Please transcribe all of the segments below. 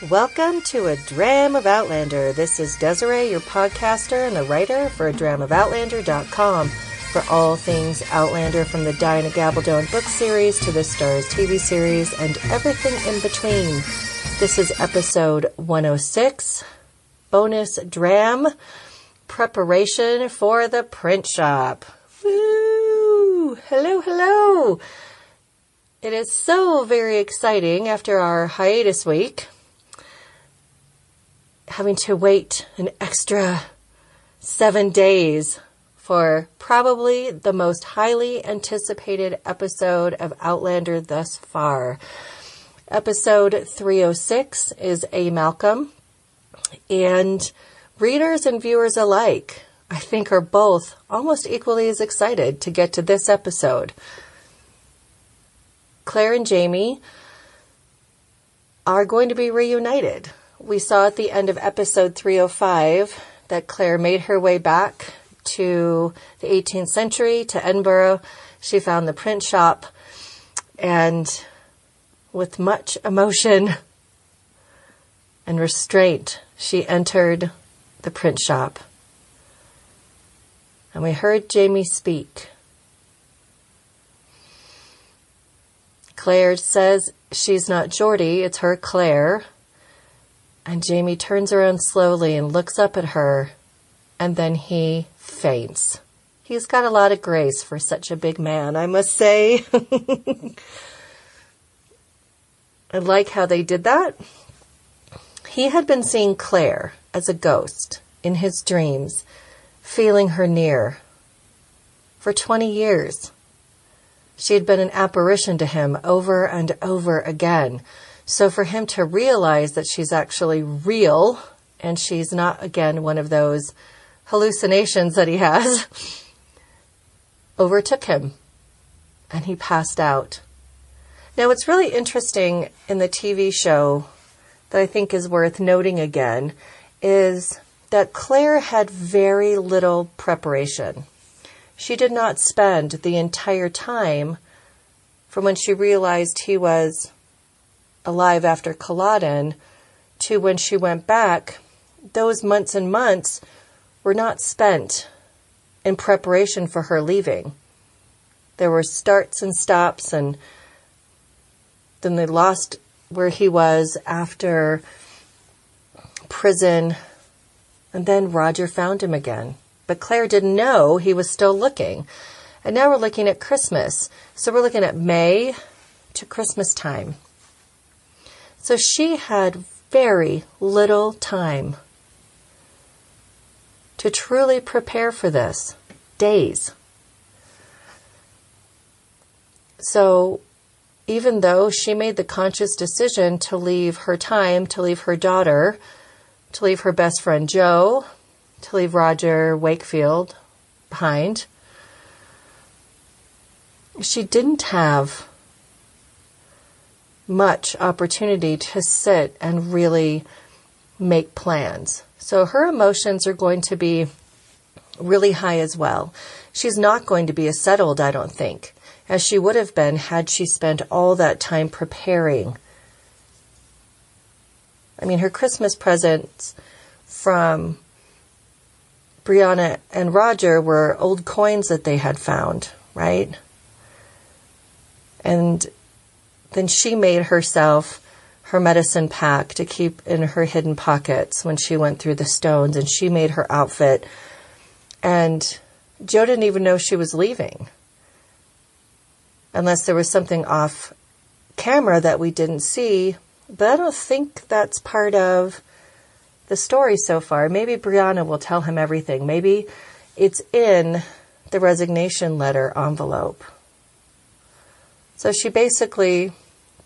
Welcome to A Dram of Outlander. This is Desiree, your podcaster and the writer for adramofoutlander.com for all things Outlander, from the Diana Gabaldon book series to the Stars TV series and everything in between. This is episode 106, bonus dram, preparation for the print shop. Woo! Hello, hello! It is so very exciting after our hiatus week, having to wait an extra 7 days for probably the most highly anticipated episode of Outlander thus far. Episode 306 is A. Malcolm, and readers and viewers alike, I think, are both almost equally as excited to get to this episode. Claire and Jamie are going to be reunited. We saw at the end of episode 305 that Claire made her way back to the 18th century, to Edinburgh. She found the print shop, and with much emotion and restraint, she entered the print shop. And we heard Jamie speak. Claire says she's not Geordie, it's her Claire. And Jamie turns around slowly and looks up at her, and then he faints. He's got a lot of grace for such a big man, I must say. I like how they did that. He had been seeing Claire as a ghost in his dreams, feeling her near for 20 years. She had been an apparition to him over and over again. So for him to realize that she's actually real and she's not, again, one of those hallucinations that he has, overtook him and he passed out. Now, what's really interesting in the TV show that I think is worth noting again is that Claire had very little preparation. She did not spend the entire time from when she realized he was alive after Culloden to when she went back. Those months and months were not spent in preparation for her leaving. There were starts and stops, and then they lost where he was after prison, and then Roger found him again. But Claire didn't know he was still looking. And now we're looking at Christmas. So we're looking at May to Christmas time. So she had very little time to truly prepare for this. Days. So even though she made the conscious decision to leave her time, to leave her daughter, to leave her best friend Joe, to leave Roger Wakefield behind, she didn't have much opportunity to sit and really make plans. So her emotions are going to be really high as well. She's not going to be as settled, I don't think, as she would have been had she spent all that time preparing. I mean, her Christmas presents from Brianna and Roger were old coins that they had found, right? And then she made herself her medicine pack to keep in her hidden pockets when she went through the stones, and she made her outfit. And Joe didn't even know she was leaving, unless there was something off camera that we didn't see. But I don't think that's part of the story so far. Maybe Brianna will tell him everything. Maybe it's in the resignation letter envelope. So she basically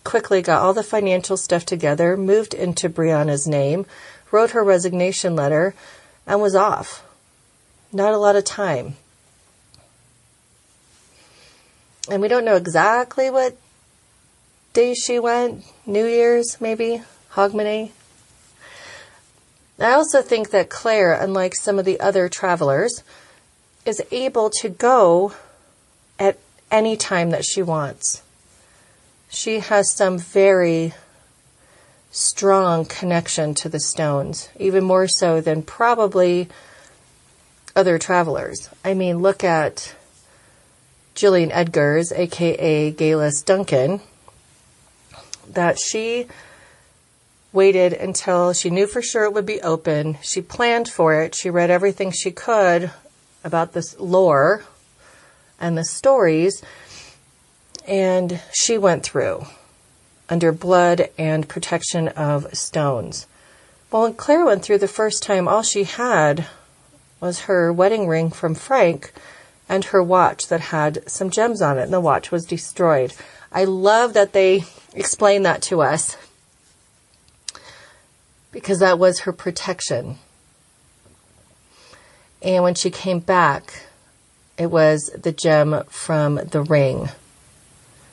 quickly got all the financial stuff together, moved into Brianna's name, wrote her resignation letter, and was off. Not a lot of time. And we don't know exactly what day she went. New Year's, maybe? Hogmanay? I also think that Claire, unlike some of the other travelers, is able to go at any time that she wants. She has some very strong connection to the stones, even more so than probably other travelers. I mean, look at Gillian Edgars, aka Galis Duncan, that she waited until she knew for sure it would be open. She planned for it. She read everything she could about this lore and the stories, and she went through under blood and protection of stones. Well, when Claire went through the first time, all she had was her wedding ring from Frank and her watch that had some gems on it, and the watch was destroyed. I love that they explain that to us, because that was her protection. And when she came back, it was the gem from the ring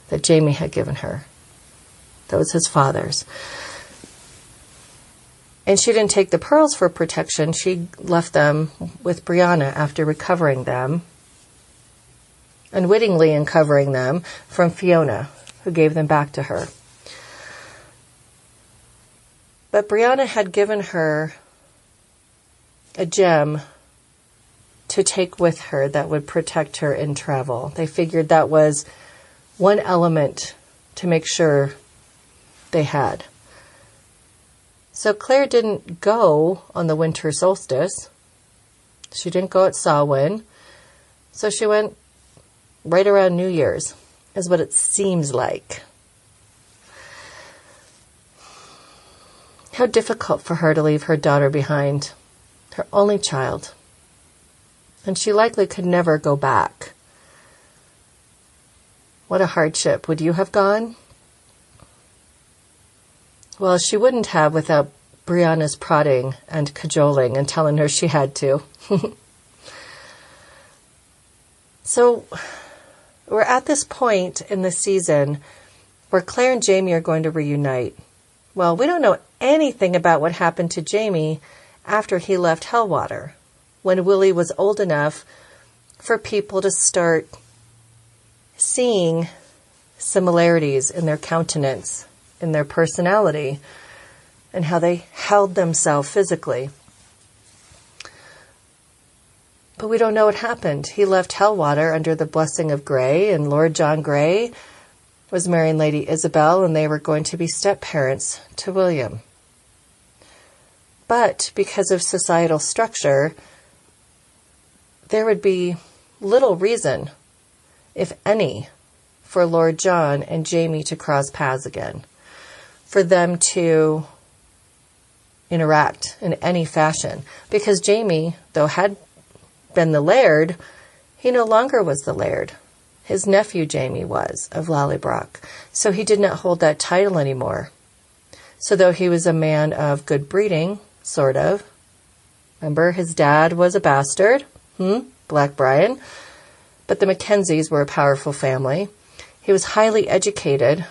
that Jamie had given her. That was his father's. And she didn't take the pearls for protection. She left them with Brianna after recovering them, unwittingly uncovering them from Fiona, who gave them back to her. But Brianna had given her a gem to take with her that would protect her in travel. They figured that was one element to make sure they had. So Claire didn't go on the winter solstice. She didn't go at Samhain. So she went right around New Year's, is what it seems like. How difficult for her to leave her daughter behind, her only child. And she likely could never go back. What a hardship. Would you have gone? Well, she wouldn't have without Brianna's prodding and cajoling and telling her she had to. So we're at this point in the season where Claire and Jamie are going to reunite. Well, we don't know anything about what happened to Jamie after he left Hellwater, when Willie was old enough for people to start seeing similarities in their countenance, in their personality, and how they held themselves physically. But we don't know what happened. He left Hellwater under the blessing of Grey, and Lord John Grey was marrying Lady Isabel, and they were going to be step-parents to William. But because of societal structure, there would be little reason, if any, for Lord John and Jamie to cross paths again, for them to interact in any fashion. Because Jamie, though had been the laird, he no longer was the laird. His nephew Jamie was, of Lallybroch, so he did not hold that title anymore. So though he was a man of good breeding, sort of, remember his dad was a bastard, Black Brian, but the Mackenzies were a powerful family. He was highly educated.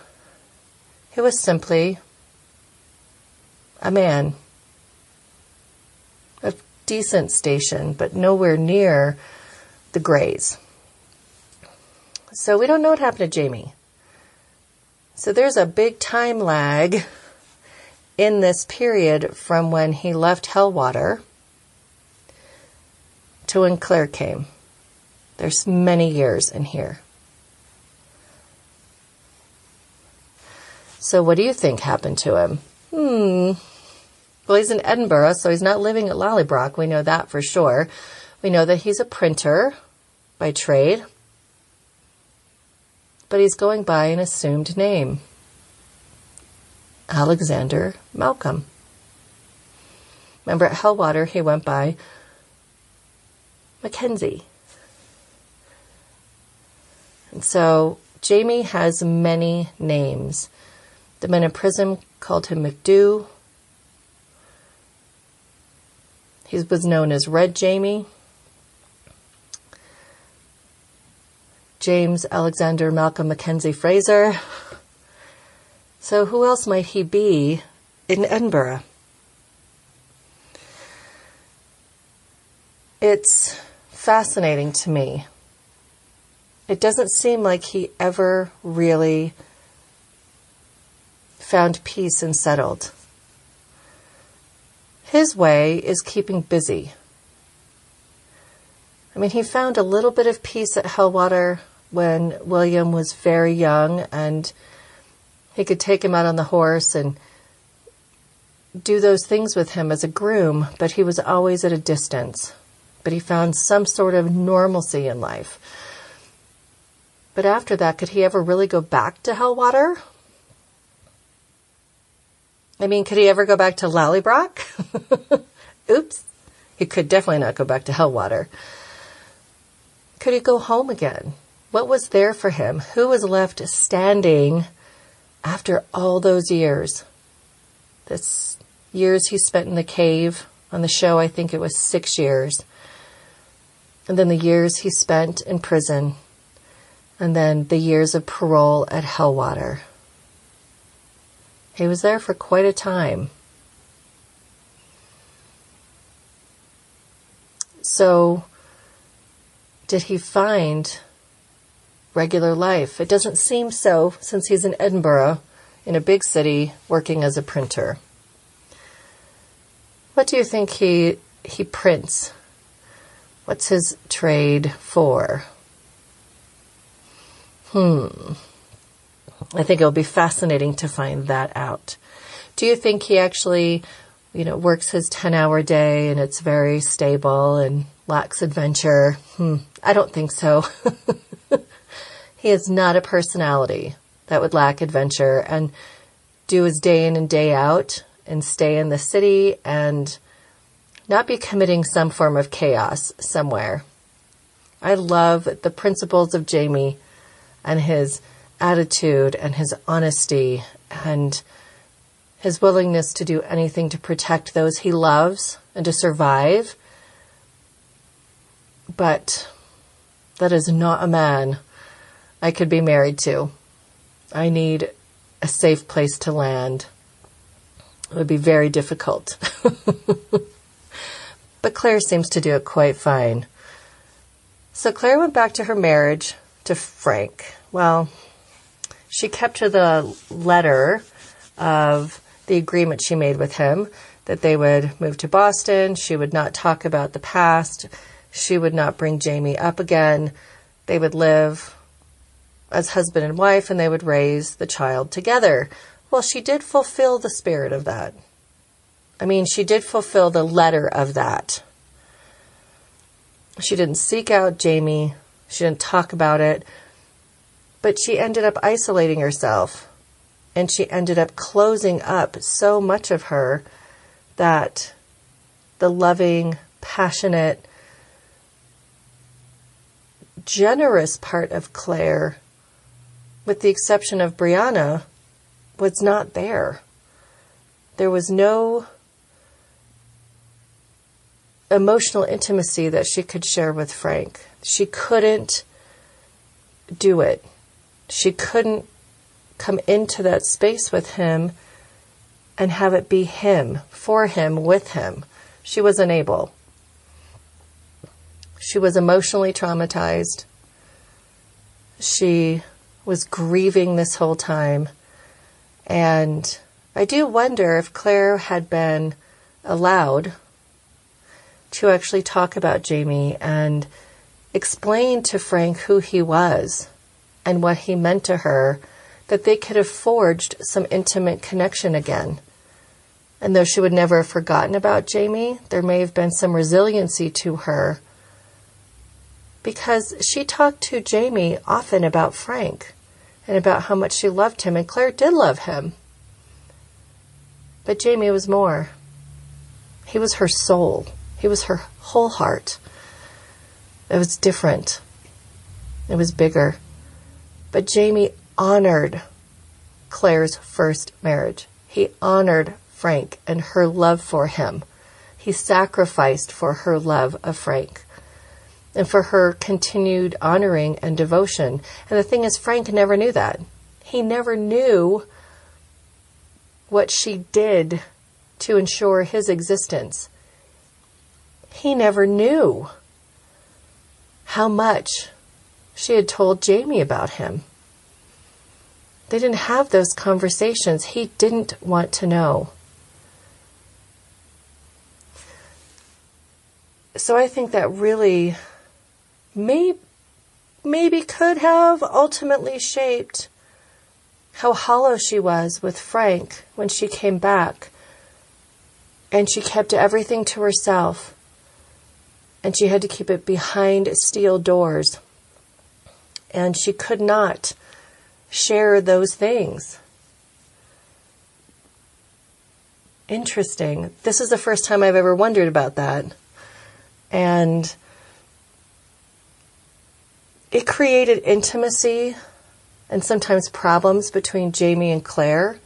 He was simply a man of decent station, but nowhere near the Greys. So we don't know what happened to Jamie. So there's a big time lag in this period from when he left Hellwater to when Claire came. There's many years in here. So what do you think happened to him? Well, he's in Edinburgh, so he's not living at Lallybroch. We know that for sure. We know that he's a printer by trade, but he's going by an assumed name, Alexander Malcolm. Remember, at Hellwater, he went by Mackenzie. And so Jamie has many names. The men in prison called him McDoo. He was known as Red Jamie. James Alexander Malcolm Mackenzie Fraser. So who else might he be in Edinburgh? It's fascinating to me. It doesn't seem like he ever really found peace and settled His way is keeping busy. I mean, he found a little bit of peace at Hellwater when William was very young, and he could take him out on the horse and do those things with him as a groom, but he was always at a distance. But he found some sort of normalcy in life. But after that, could he ever really go back to Hellwater? I mean, could he ever go back to Lallybroch? Oops. He could definitely not go back to Hellwater. Could he go home again? What was there for him? Who was left standing after all those years? This years he spent in the cave. On the show, I think it was 6 years. And then the years he spent in prison. And then the years of parole at Hellwater. He was there for quite a time. So, did he find regular life? It doesn't seem so, since he's in Edinburgh, in a big city, working as a printer. What do you think he prints? What's his trade for? I think it'll be fascinating to find that out. Do you think he actually, works his 10-hour day and it's very stable and lacks adventure? I don't think so. He is not a personality that would lack adventure and do his day in and day out and stay in the city and not be committing some form of chaos somewhere. I love the principles of Jamie and his attitude and his honesty and his willingness to do anything to protect those he loves and to survive. But that is not a man I could be married to. I need a safe place to land. It would be very difficult. But Claire seems to do it quite fine. So Claire went back to her marriage to Frank. Well, she kept to the letter of the agreement she made with him, that they would move to Boston. She would not talk about the past. She would not bring Jamie up again. They would live as husband and wife, and they would raise the child together. Well, she did fulfill the spirit of that. I mean, she did fulfill the letter of that. She didn't seek out Jamie. She didn't talk about it. But she ended up isolating herself. And she ended up closing up so much of her that the loving, passionate, generous part of Claire, with the exception of Brianna, was not there. There was no emotional intimacy that she could share with Frank. She couldn't do it. She couldn't come into that space with him and have it be him, for him, with him. She was unable. She was emotionally traumatized. She was grieving this whole time. And I do wonder if Claire had been allowed to actually talk about Jamie and explain to Frank who he was and what he meant to her, that they could have forged some intimate connection again. And though she would never have forgotten about Jamie, there may have been some resiliency to her, because she talked to Jamie often about Frank and about how much she loved him, and Claire did love him. But Jamie was more. He was her soul. He was her whole heart. It was different. It was bigger. But Jamie honored Claire's first marriage. He honored Frank and her love for him. He sacrificed for her love of Frank and for her continued honoring and devotion. And the thing is, Frank never knew that. He never knew what she did to ensure his existence. He never knew how much she had told Jamie about him. They didn't have those conversations. He didn't want to know. So I think that really maybe could have ultimately shaped how hollow she was with Frank when she came back. And she kept everything to herself. And she had to keep it behind steel doors. And she could not share those things. Interesting. This is the first time I've ever wondered about that. And it created intimacy and sometimes problems between Jamie and Claire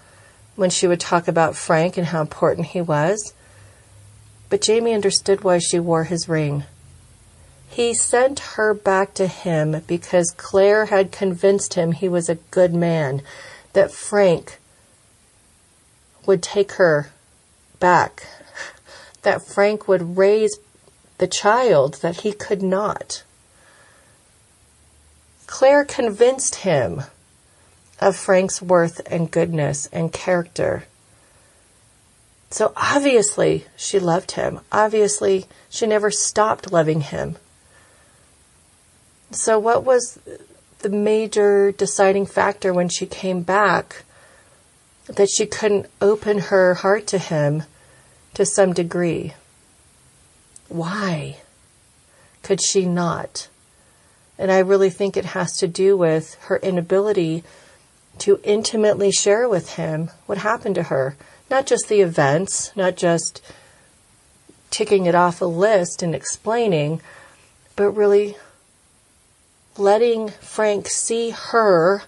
when she would talk about Frank and how important he was. But Jamie understood why she wore his ring. He sent her back to him because Claire had convinced him he was a good man, that Frank would take her back, that Frank would raise the child that he could not. Claire convinced him of Frank's worth and goodness and character. So obviously she loved him. Obviously she never stopped loving him. So what was the major deciding factor when she came back that she couldn't open her heart to him to some degree? Why could she not? And I really think it has to do with her inability to intimately share with him what happened to her. Not just the events, not just ticking it off a list and explaining, but really letting Frank see her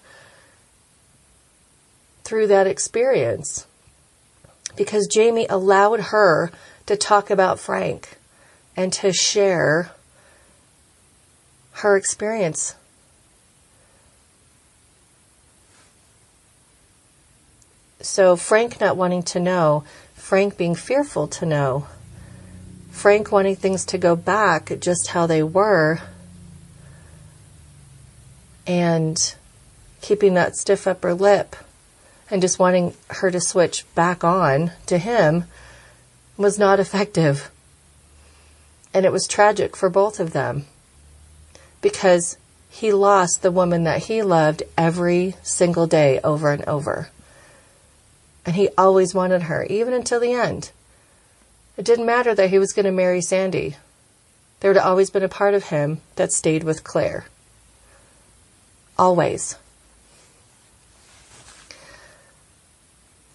through that experience. Because Jamie allowed her to talk about Frank and to share her experience. So Frank not wanting to know, Frank being fearful to know, Frank wanting things to go back just how they were, and keeping that stiff upper lip and just wanting her to switch back on to him was not effective. And it was tragic for both of them because he lost the woman that he loved every single day over and over. And he always wanted her, even until the end. It didn't matter that he was going to marry Sandy. There would have always been a part of him that stayed with Claire. Always.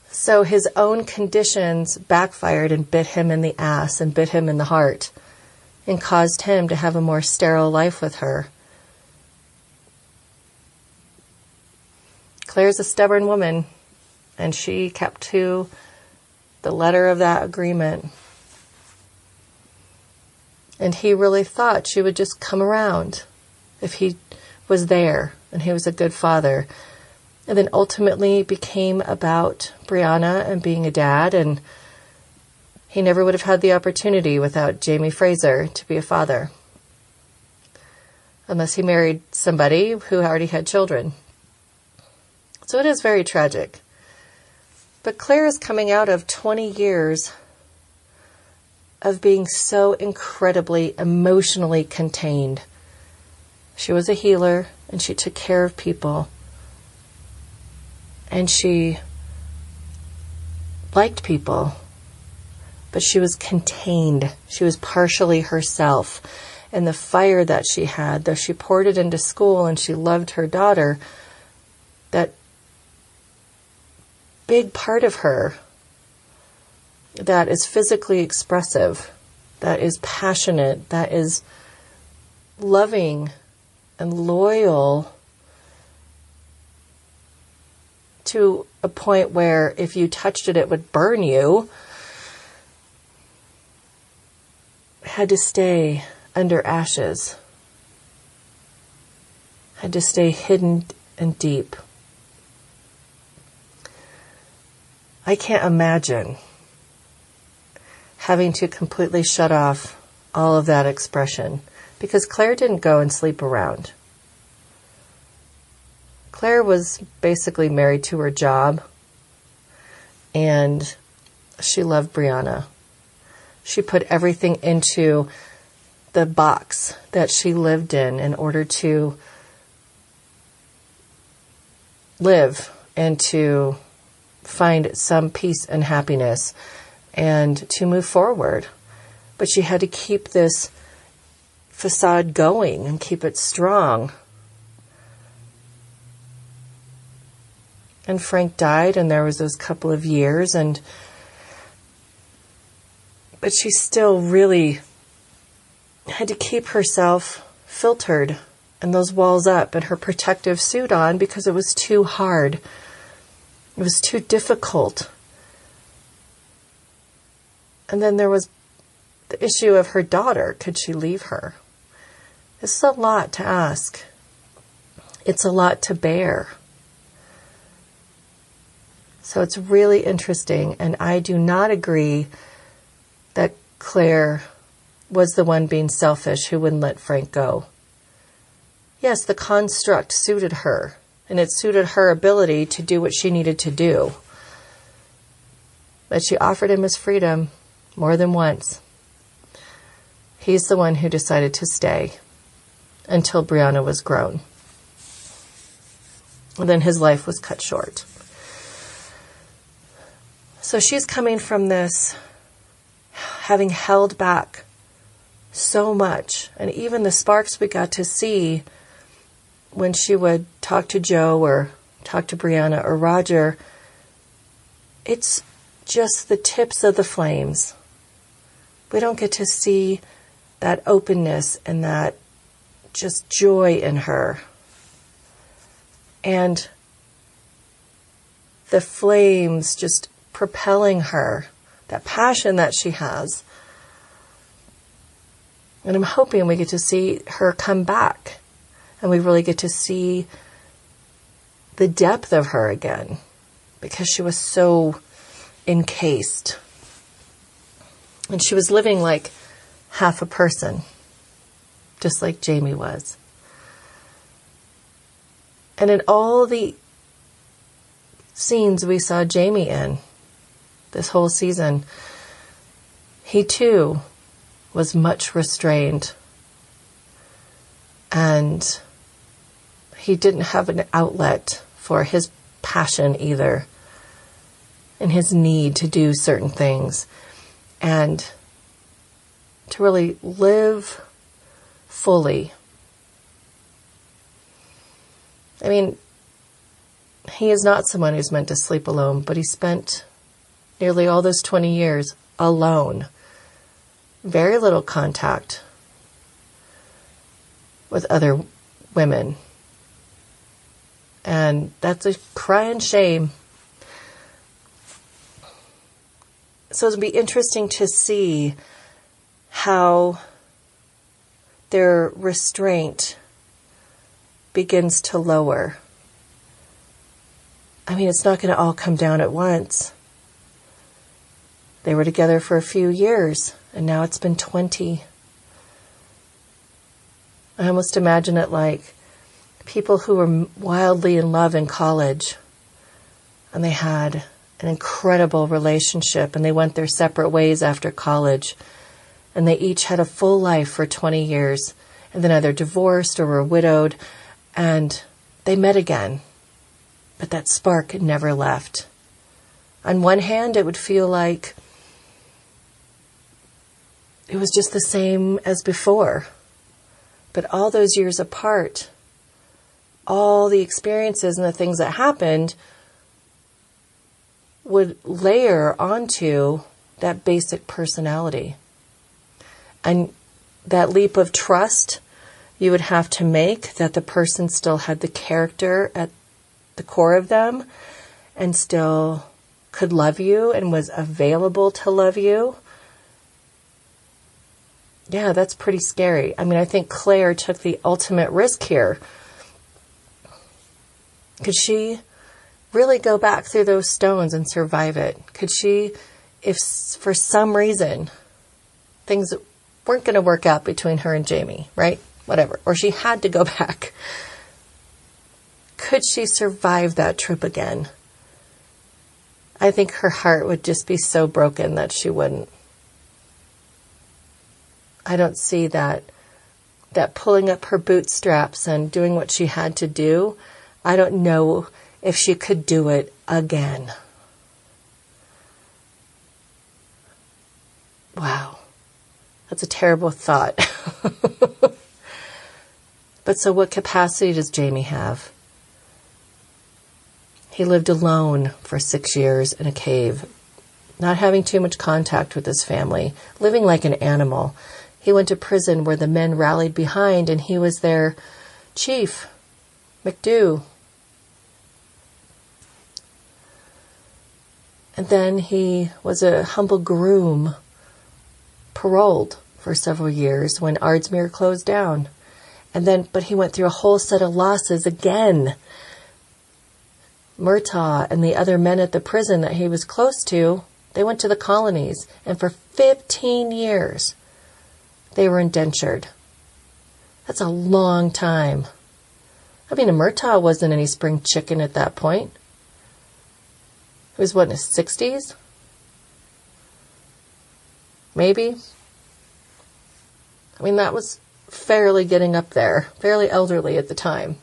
So his own conditions backfired and bit him in the ass and bit him in the heart and caused him to have a more sterile life with her. Claire's a stubborn woman, and she kept to the letter of that agreement. And he really thought she would just come around if he was there and he was a good father. And then ultimately became about Brianna and being a dad, and he never would have had the opportunity without Jamie Fraser to be a father. Unless he married somebody who already had children. So it is very tragic. But Claire is coming out of 20 years of being so incredibly emotionally contained. She was a healer and she took care of people. And she liked people. But she was contained. She was partially herself. And the fire that she had, though she poured it into school and she loved her daughter, that big part of her that is physically expressive, that is passionate, that is loving and loyal to a point where if you touched it, it would burn you, had to stay under ashes, had to stay hidden and deep. I can't imagine having to completely shut off all of that expression because Claire didn't go and sleep around. Claire was basically married to her job, and she loved Brianna. She put everything into the box that she lived in order to live and to find some peace and happiness and to move forward. But she had to keep this facade going and keep it strong. And Frank died, and there was those couple of years, but she still really had to keep herself filtered and those walls up and her protective suit on because it was too hard. It was too difficult. And then there was the issue of her daughter. Could she leave her? This is a lot to ask. It's a lot to bear. So it's really interesting, and I do not agree that Claire was the one being selfish who wouldn't let Frank go. Yes, the construct suited her, and it suited her ability to do what she needed to do. But she offered him his freedom more than once. He's the one who decided to stay until Brianna was grown. And then his life was cut short. So she's coming from this, having held back so much. And even the sparks we got to see when she would talk to Joe or talk to Brianna or Roger, it's just the tips of the flames. We don't get to see that openness and that just joy in her. And the flames just propelling her, that passion that she has. And I'm hoping we get to see her come back and we really get to see the depth of her again because she was so encased. And she was living like half a person, just like Jamie was. And in all the scenes we saw Jamie in, this whole season, he too was much restrained. And he didn't have an outlet for his passion either, and his need to do certain things, and to really live fully. I mean, he is not someone who's meant to sleep alone, but he spent nearly all those 20 years alone. Very little contact with other women. And that's a crying shame. So it'll be interesting to see how their restraint begins to lower. I mean, it's not going to all come down at once. They were together for a few years, and now it's been 20. I almost imagine it like people who were wildly in love in college, and they had an incredible relationship, and they went their separate ways after college, and they each had a full life for 20 years, and then either divorced or were widowed, and they met again. But that spark never left. On one hand, it would feel like it was just the same as before. But all those years apart, all the experiences and the things that happened would layer onto that basic personality. And that leap of trust you would have to make that the person still had the character at the core of them and still could love you and was available to love you. Yeah, that's pretty scary. I mean, I think Claire took the ultimate risk here. Could she really go back through those stones and survive it? Could she, if for some reason things weren't going to work out between her and Jamie, right? Whatever. Or she had to go back. Could she survive that trip again? I think her heart would just be so broken that she wouldn't. I don't see that pulling up her bootstraps and doing what she had to do. I don't know if she could do it again. Wow. That's a terrible thought. But so what capacity does Jamie have? He lived alone for 6 years in a cave, not having too much contact with his family, living like an animal. He went to prison where the men rallied behind, and he was their chief, McDo. And then he was a humble groom, paroled for several years when Ardsmuir closed down. But he went through a whole set of losses again. Murtaugh and the other men at the prison that he was close to, they went to the colonies, and for 15 years, they were indentured. That's a long time. I mean, Murtaugh wasn't any spring chicken at that point. He was, in his 60s? Maybe? I mean, that was fairly getting up there, fairly elderly at the time.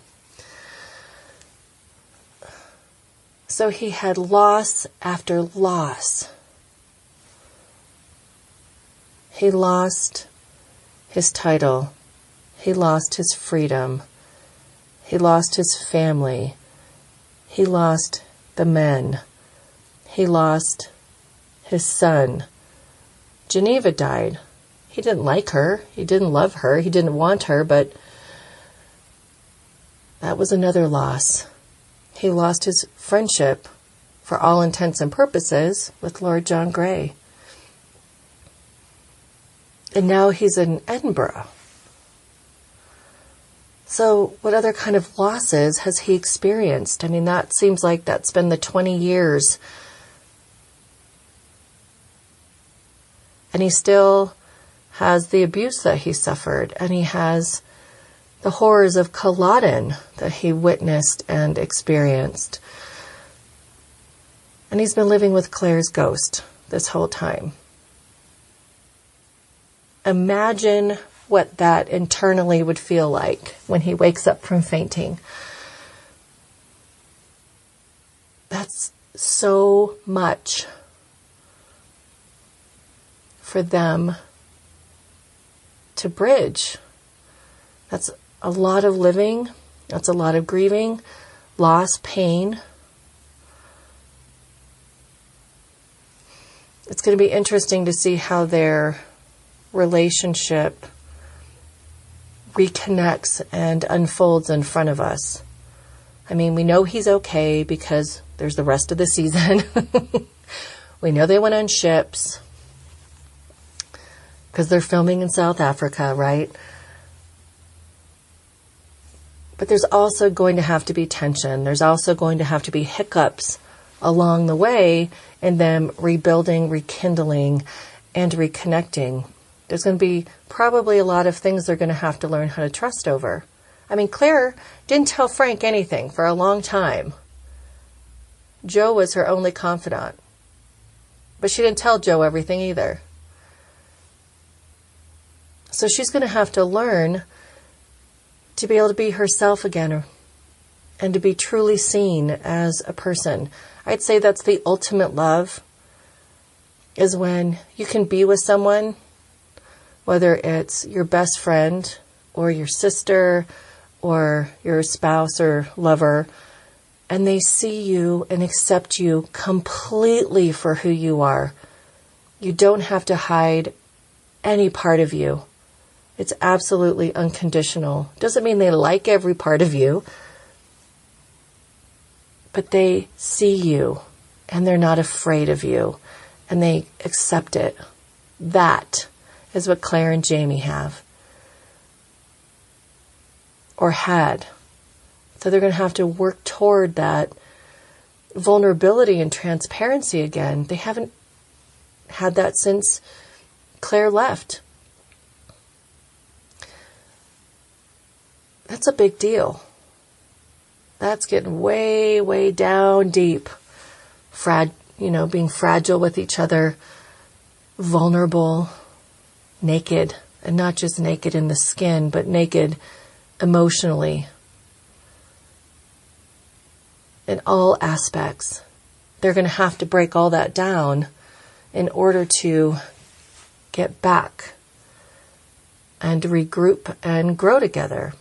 So he had loss after loss. He lost his title. He lost his freedom. He lost his family. He lost the men. He lost his son. Geneva died. He didn't like her. He didn't love her. He didn't want her, but that was another loss. He lost his friendship, for all intents and purposes, with Lord John Grey. And now he's in Edinburgh. So what other kind of losses has he experienced? I mean, that seems like that's been the 20 years. And he still has the abuse that he suffered, and he has the horrors of Culloden that he witnessed and experienced. And he's been living with Claire's ghost this whole time. Imagine what that internally would feel like when he wakes up from fainting. That's so much for them to bridge. That's a lot of living. That's a lot of grieving, loss, pain. It's going to be interesting to see how their relationship reconnects and unfolds in front of us. I mean, we know he's okay because there's the rest of the season. We know they went on ships because they're filming in South Africa, right? But there's also going to have to be tension. There's also going to have to be hiccups along the way in them rebuilding, rekindling, and reconnecting. There's going to be probably a lot of things they're going to have to learn how to trust over. I mean, Claire didn't tell Frank anything for a long time. Joe was her only confidant. But she didn't tell Joe everything either. So she's going to have to learn to be able to be herself again and to be truly seen as a person. I'd say that's the ultimate love, is when you can be with someone, whether it's your best friend or your sister or your spouse or lover, and they see you and accept you completely for who you are. You don't have to hide any part of you. It's absolutely unconditional. Doesn't mean they like every part of you, but they see you and they're not afraid of you and they accept it. That is what Claire and Jamie have, or had. So they're going to have to work toward that vulnerability and transparency again. They haven't had that since Claire left. That's a big deal. That's getting way, way down deep. Being fragile with each other, vulnerable, naked And not just naked in the skin, but naked emotionally. In all aspects. They're going to have to break all that down in order to get back and regroup and grow together.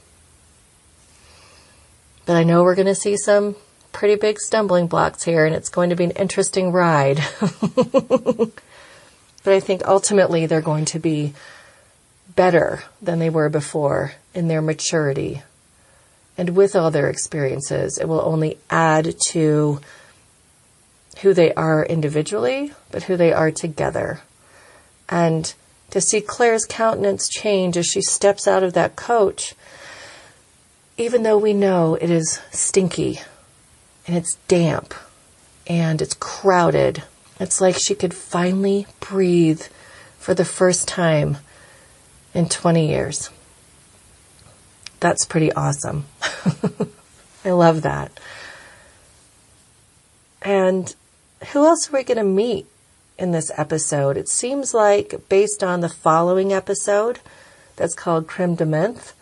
But I know we're going to see some pretty big stumbling blocks here, and it's going to be an interesting ride. But I think ultimately they're going to be better than they were before in their maturity. And with all their experiences, it will only add to who they are individually, but who they are together. And to see Claire's countenance change as she steps out of that coach, even though we know it is stinky and it's damp and it's crowded, it's like she could finally breathe for the first time in 20 years. That's pretty awesome. I love that. And who else are we going to meet in this episode? It seems like, based on the following episode that's called Creme de Menthe,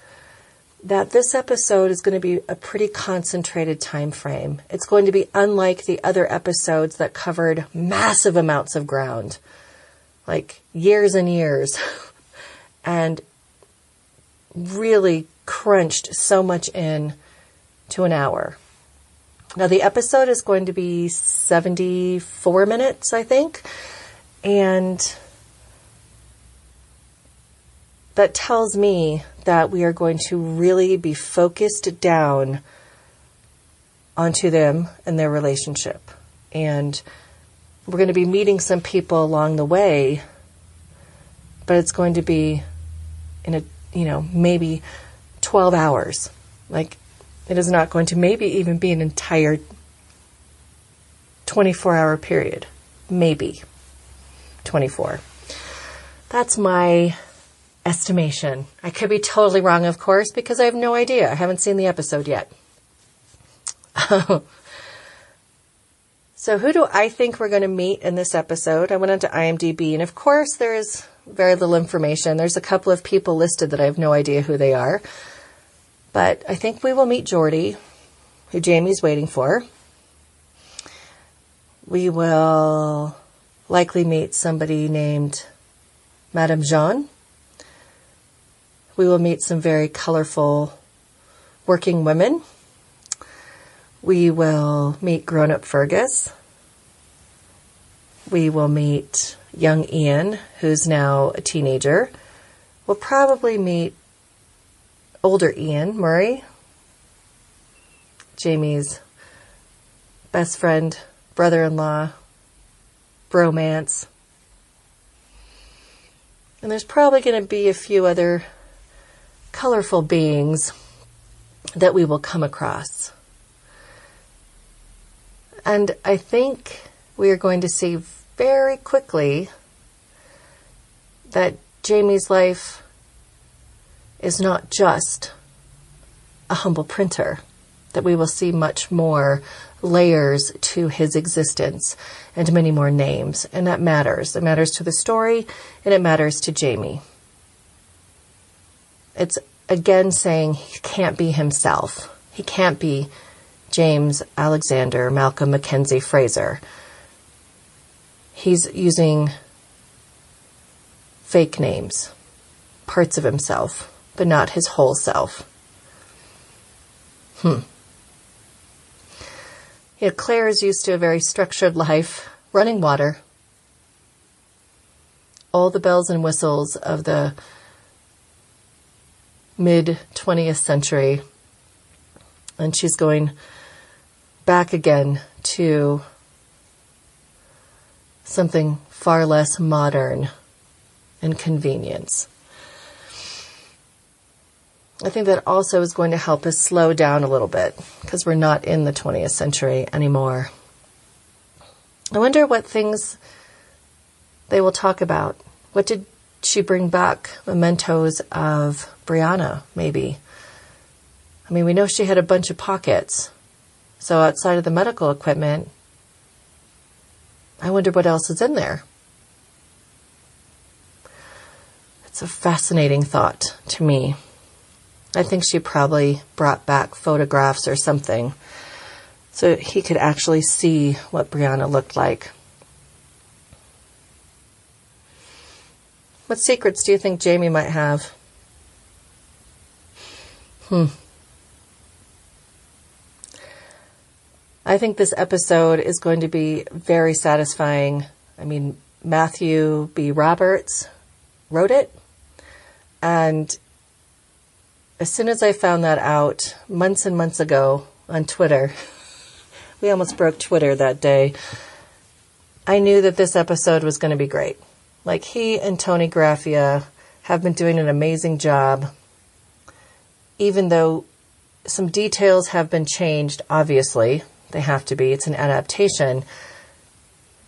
that this episode is going to be a pretty concentrated time frame. It's going to be unlike the other episodes that covered massive amounts of ground, like years and years, and really crunched so much in to an hour. Now, the episode is going to be 74 minutes, I think, and that tells me that we are going to really be focused down onto them and their relationship. And we're going to be meeting some people along the way, but it's going to be in a, maybe 12 hours. Like, it is not going to maybe even be an entire 24-hour period. Maybe 24. That's my estimation. I could be totally wrong, of course, because I have no idea. I haven't seen the episode yet. So who do I think we're going to meet in this episode? I went onto IMDb, and of course there's very little information. There's a couple of people listed that I have no idea who they are. But I think we will meet Geordie, who Jamie's waiting for. We will likely meet somebody named Madame Jean. We will meet some very colorful working women. We will meet grown-up Fergus. We will meet young Ian, who's now a teenager. We'll probably meet older Ian Murray, Jamie's best friend, brother-in-law, bromance. And there's probably going to be a few other colorful beings that we will come across. And I think we are going to see very quickly that Jamie's life is not just a humble printer, that we will see much more layers to his existence and many more names. And that matters. It matters to the story, and it matters to Jamie. It's again saying he can't be himself. He can't be James Alexander Malcolm Mackenzie Fraser. He's using fake names, parts of himself, but not his whole self. Yeah, Claire is used to a very structured life, running water. All the bells and whistles of the mid-20th century. And she's going back again to something far less modern and convenience. I think that also is going to help us slow down a little bit because we're not in the 20th century anymore. I wonder what things they will talk about. What did she bring back? Mementos of Brianna, maybe. I mean, we know she had a bunch of pockets. So outside of the medical equipment, I wonder what else is in there. It's a fascinating thought to me. I think she probably brought back photographs or something so he could actually see what Brianna looked like. What secrets do you think Jamie might have? I think this episode is going to be very satisfying. I mean, Matthew B. Roberts wrote it, and as soon as I found that out months and months ago on Twitter, we almost broke Twitter that day, I knew that this episode was going to be great. Like, he and Tony Graffia have been doing an amazing job, even though some details have been changed. Obviously, they have to be. It's an adaptation.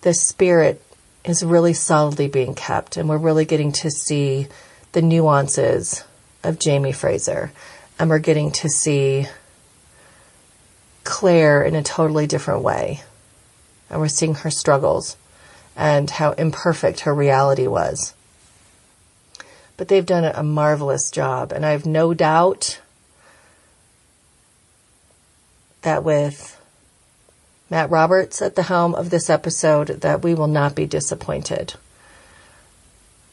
The spirit is really solidly being kept, and we're really getting to see the nuances of Jamie Fraser, and we're getting to see Claire in a totally different way, and we're seeing her struggles and how imperfect her reality was. But they've done a marvelous job, and I have no doubt that with Matt Roberts at the helm of this episode, that we will not be disappointed.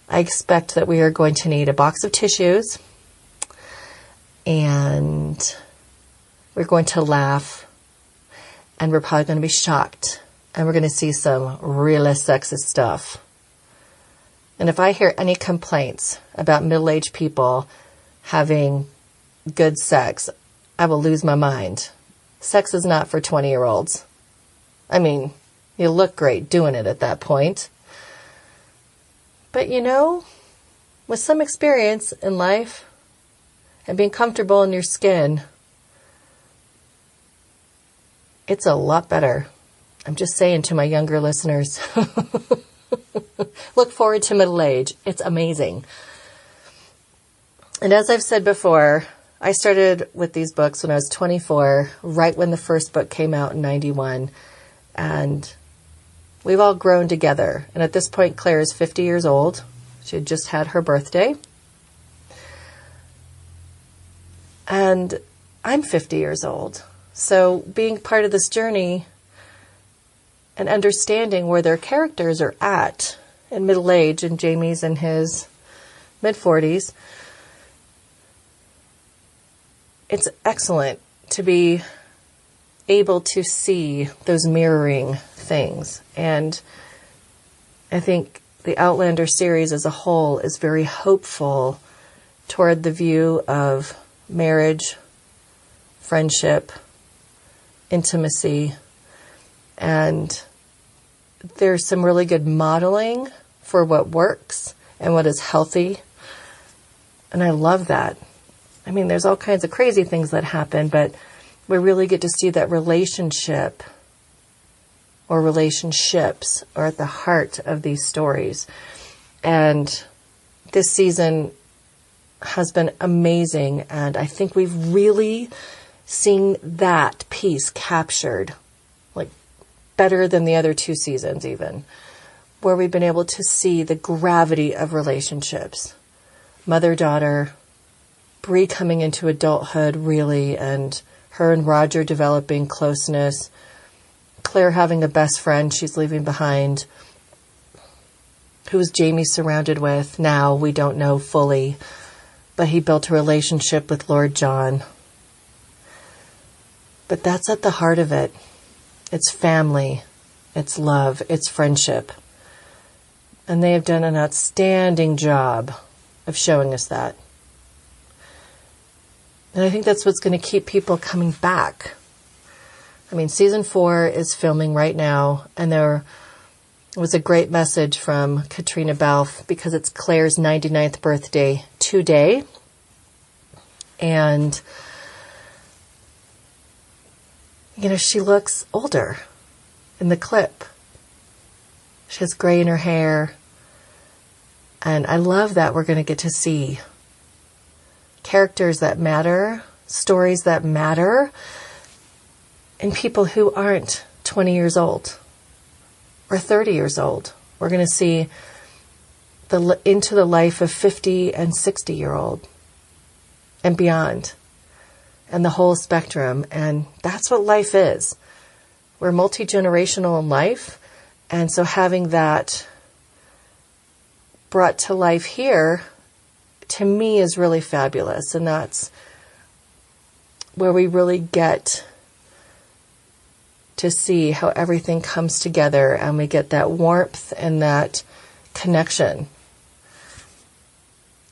I expect that we are going to need a box of tissues, and we're going to laugh, and we're probably going to be shocked, and we're going to see some really sexist stuff. And if I hear any complaints about middle-aged people having good sex, I will lose my mind. Sex is not for 20-year-olds. I mean, you look great doing it at that point. But you know, with some experience in life and being comfortable in your skin, it's a lot better. I'm just saying to my younger listeners, look forward to middle age. It's amazing. And as I've said before, I started with these books when I was 24, right when the first book came out in 91. And we've all grown together. And at this point, Claire is 50 years old. She had just had her birthday. And I'm 50 years old. So being part of this journey and understanding where their characters are at in middle age, and Jamie's in his mid-40s, it's excellent to be able to see those mirroring things. And I think the Outlander series as a whole is very hopeful toward the view of marriage, friendship, intimacy, and there's some really good modeling for what works and what is healthy. And I love that. I mean, there's all kinds of crazy things that happen, but we really get to see that relationship or relationships are at the heart of these stories. And this season has been amazing. And I think we've really seen that piece captured, like better than the other two seasons even, where we've been able to see the gravity of relationships. Mother-daughter, Bree coming into adulthood really, and her and Roger developing closeness. Claire having a best friend she's leaving behind, who's Jamie surrounded with now, we don't know fully, but he built a relationship with Lord John. But that's at the heart of it. It's family, it's love, it's friendship. And they have done an outstanding job of showing us that. And I think that's what's going to keep people coming back. I mean, season 4 is filming right now, and there was a great message from Katrina Balfe because it's Claire's 99th birthday today. And, you know, she looks older in the clip. She has gray in her hair. And I love that we're going to get to see characters that matter, stories that matter, and people who aren't 20 years old or 30 years old. We're going to see into the life of 50 and 60-year-old and beyond, and the whole spectrum. And that's what life is. We're multi-generational in life. And so having that brought to life here, to me, is really fabulous. And that's where we really get to see how everything comes together, and we get that warmth and that connection.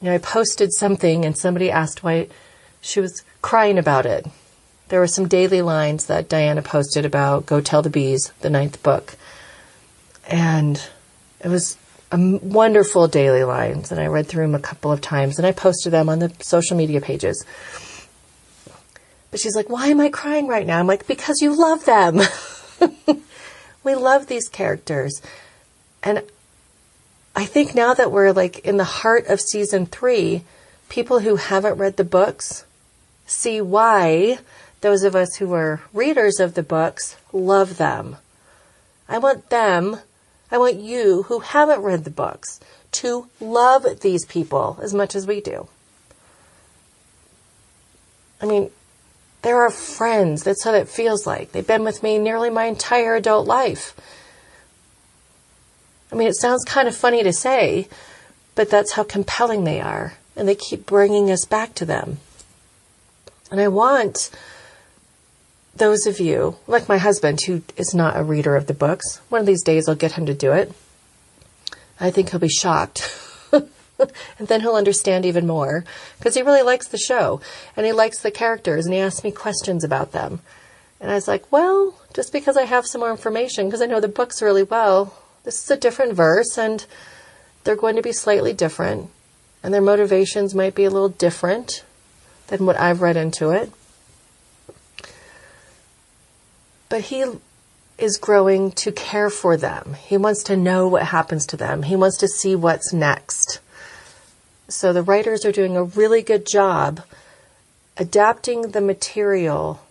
I posted something and somebody asked why she was crying about it. There were some daily lines that Diana posted about Go Tell the Bees, the 9th book. And it was a wonderful daily lines, and I read through them a couple of times, and I posted them on the social media pages. But she's like, why am I crying right now? I'm like, because you love them. We love these characters. And I think now that we're like in the heart of season 3, people who haven't read the books see why those of us who are readers of the books love them. I want you who haven't read the books to love these people as much as we do. I mean, they're our friends. That's how it feels like. They've been with me nearly my entire adult life. I mean, it sounds kind of funny to say, but that's how compelling they are. And they keep bringing us back to them. And I want those of you, like my husband, who is not a reader of the books, one of these days I'll get him to do it. I think he'll be shocked. And then he'll understand even more, because he really likes the show and he likes the characters, and he asks me questions about them. And I was like, well, just because I have some more information, because I know the books really well, this is a different verse, and they're going to be slightly different, and their motivations might be a little different than what I've read into it. But he is growing to care for them. He wants to know what happens to them. He wants to see what's next. So the writers are doing a really good job adapting the material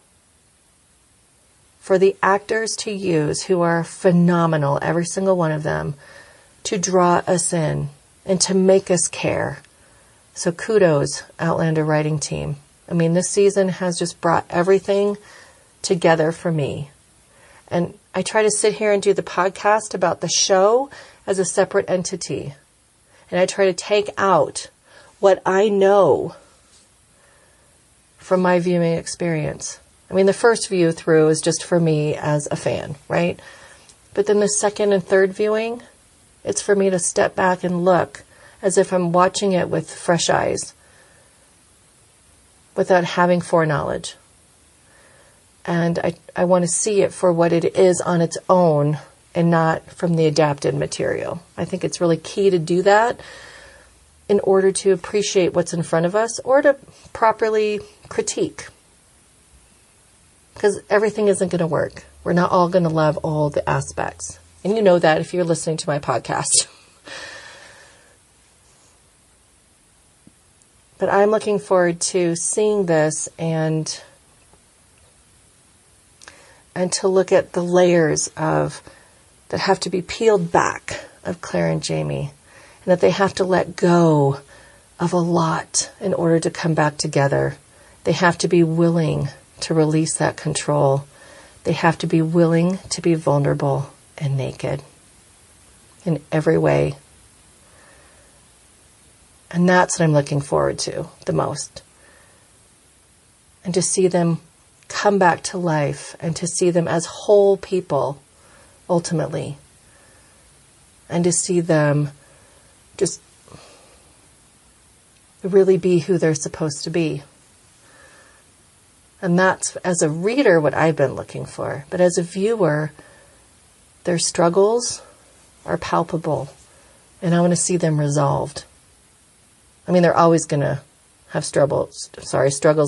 for the actors to use, who are phenomenal, every single one of them, to draw us in and to make us care. So kudos, Outlander writing team. I mean, this season has just brought everything together for me. And I try to sit here and do the podcast about the show as a separate entity. And I try to take out what I know from my viewing experience. I mean, the first view through is just for me as a fan, right? But then the second and third viewing, it's for me to step back and look as if I'm watching it with fresh eyes, without having foreknowledge. And I want to see it for what it is on its own and not from the adapted material. I think it's really key to do that in order to appreciate what's in front of us, or to properly critique. Because everything isn't going to work. We're not all going to love all the aspects. And you know that if you're listening to my podcast. But I'm looking forward to seeing this and to look at the layers that have to be peeled back of Claire and Jamie, and that they have to let go of a lot in order to come back together. They have to be willing to release that control. They have to be willing to be vulnerable and naked in every way. And that's what I'm looking forward to the most. And to see them come back to life, and to see them as whole people, ultimately. And to see them just really be who they're supposed to be. And that's, as a reader, what I've been looking for. But as a viewer, their struggles are palpable, and I want to see them resolved. I mean, they're always going to have struggles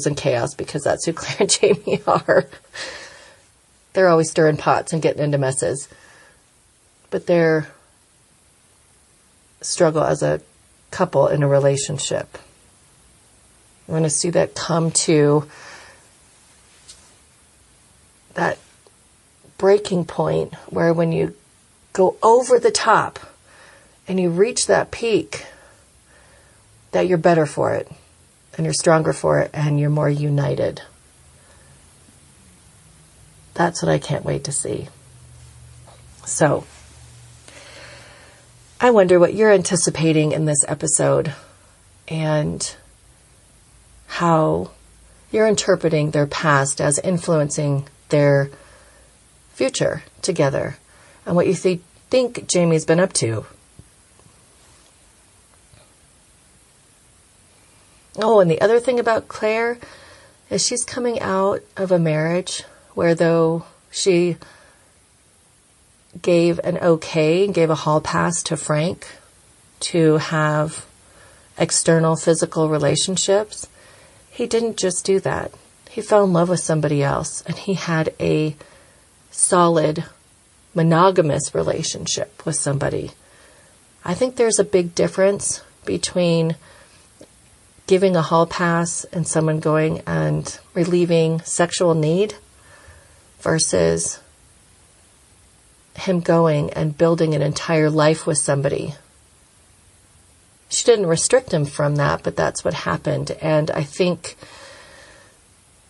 and chaos, because that's who Claire and Jamie are. They're always stirring pots and getting into messes. But their struggle as a couple in a relationship, I want to see that come to that breaking point where, when you go over the top and you reach that peak, that you're better for it, and you're stronger for it, and you're more united. That's what I can't wait to see. So, I wonder what you're anticipating in this episode and how you're interpreting their past as influencing their future together, and what you think Jamie's been up to. Oh, and the other thing about Claire is she's coming out of a marriage where, though she gave a hall pass to Frank to have external physical relationships, he didn't just do that. He fell in love with somebody else, and he had a solid monogamous relationship with somebody. I think there's a big difference between giving a hall pass and someone going and relieving sexual need versus him going and building an entire life with somebody. She didn't restrict him from that, but that's what happened. And I think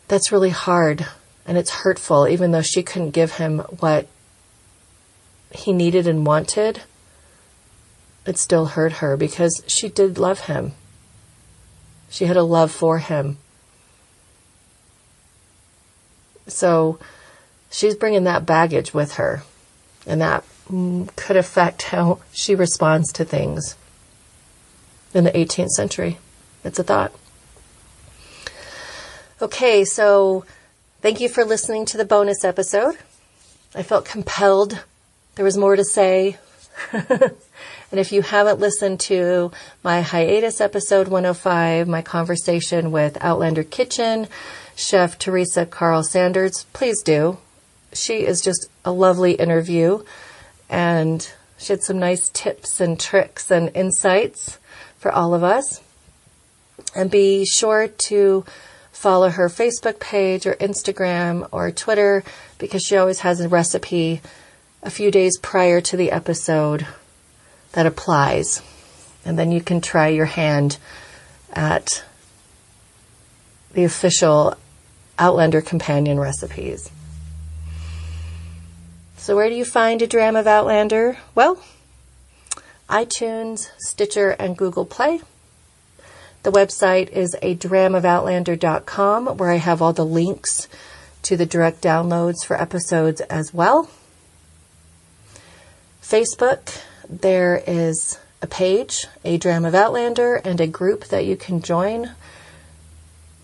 that's really hard, and it's hurtful. Even though she couldn't give him what he needed and wanted, it still hurt her because she did love him. She had a love for him. So she's bringing that baggage with her, and that could affect how she responds to things in the 18th century. It's a thought. Okay, so thank you for listening to the bonus episode. I felt compelled. There was more to say. And if you haven't listened to my hiatus episode 105, my conversation with Outlander Kitchen chef Teresa Carl Sanders, please do. She is just a lovely interview, and she had some nice tips and tricks and insights for all of us. And be sure to follow her Facebook page or Instagram or Twitter, because she always has a recipe a few days prior to the episode that applies. And then you can try your hand at the official Outlander companion recipes. So where do you find A Dram of Outlander? Well, iTunes, Stitcher, and Google Play. The website is adramofoutlander.com, where I have all the links to the direct downloads for episodes as well. Facebook, there is a page, A Dram of Outlander, and a group that you can join,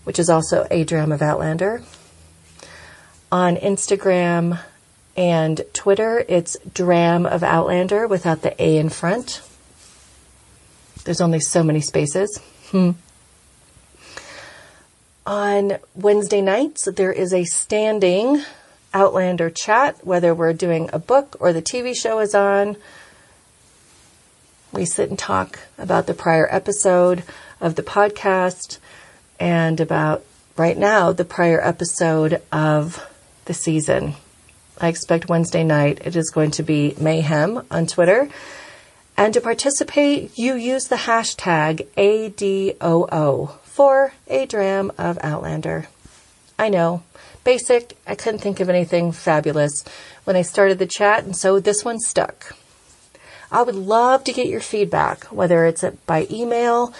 which is also A Dram of Outlander. On Instagram and Twitter, it's Dram of Outlander without the A in front. There's only so many spaces. On Wednesday nights, there is a standing Outlander chat, whether we're doing a book or the TV show is on. We sit and talk about the prior episode of the podcast and about, right now, the prior episode of the season. I expect Wednesday night it is going to be mayhem on Twitter. And to participate, you use the hashtag ADOO for A Dram of Outlander. I know, basic. I couldn't think of anything fabulous when I started the chat, and so this one stuck. I would love to get your feedback, whether it's by email,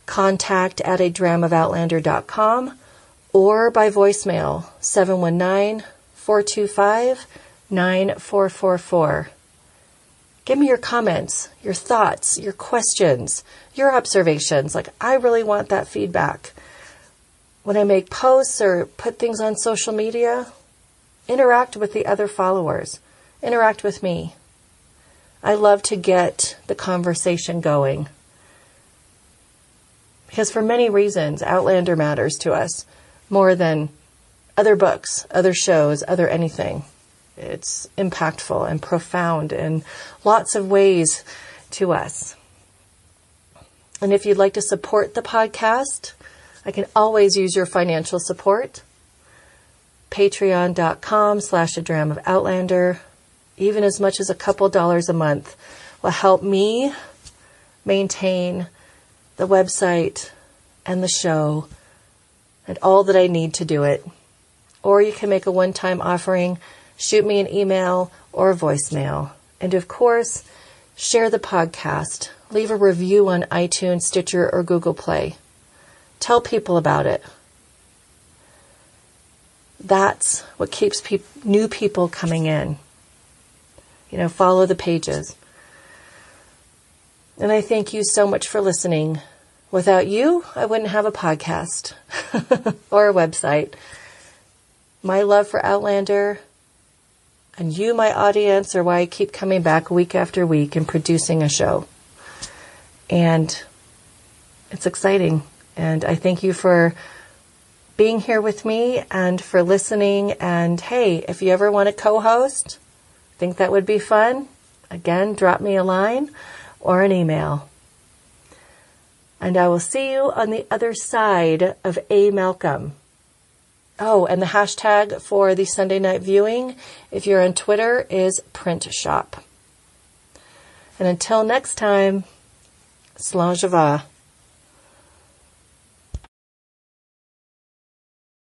contact@adramofoutlander.com, or by voicemail, 719-425-9444. Give me your comments, your thoughts, your questions, your observations. I really want that feedback. When I make posts or put things on social media, interact with the other followers. Interact with me. I love to get the conversation going. Because for many reasons, Outlander matters to us more than other books, other shows, other anything. It's impactful and profound in lots of ways to us. And if you'd like to support the podcast, I can always use your financial support. Patreon.com/adramofoutlander. Even as much as a couple dollars a month will help me maintain the website and the show and all that I need to do it. Or you can make a one-time offering, shoot me an email or a voicemail. And of course, share the podcast. Leave a review on iTunes, Stitcher, or Google Play. Tell people about it. That's what keeps new people coming in. Follow the pages. And I thank you so much for listening. Without you, I wouldn't have a podcast or a website. My love for Outlander and you, my audience, are why I keep coming back week after week and producing a show. And it's exciting. And I thank you for being here with me and for listening. And hey, if you ever want to co-host, think that would be fun, again, drop me a line or an email. And I will see you on the other side of A. Malcolm. Oh, and the hashtag for the Sunday night viewing, if you're on Twitter, is Print Shop. And until next time, Slán je va.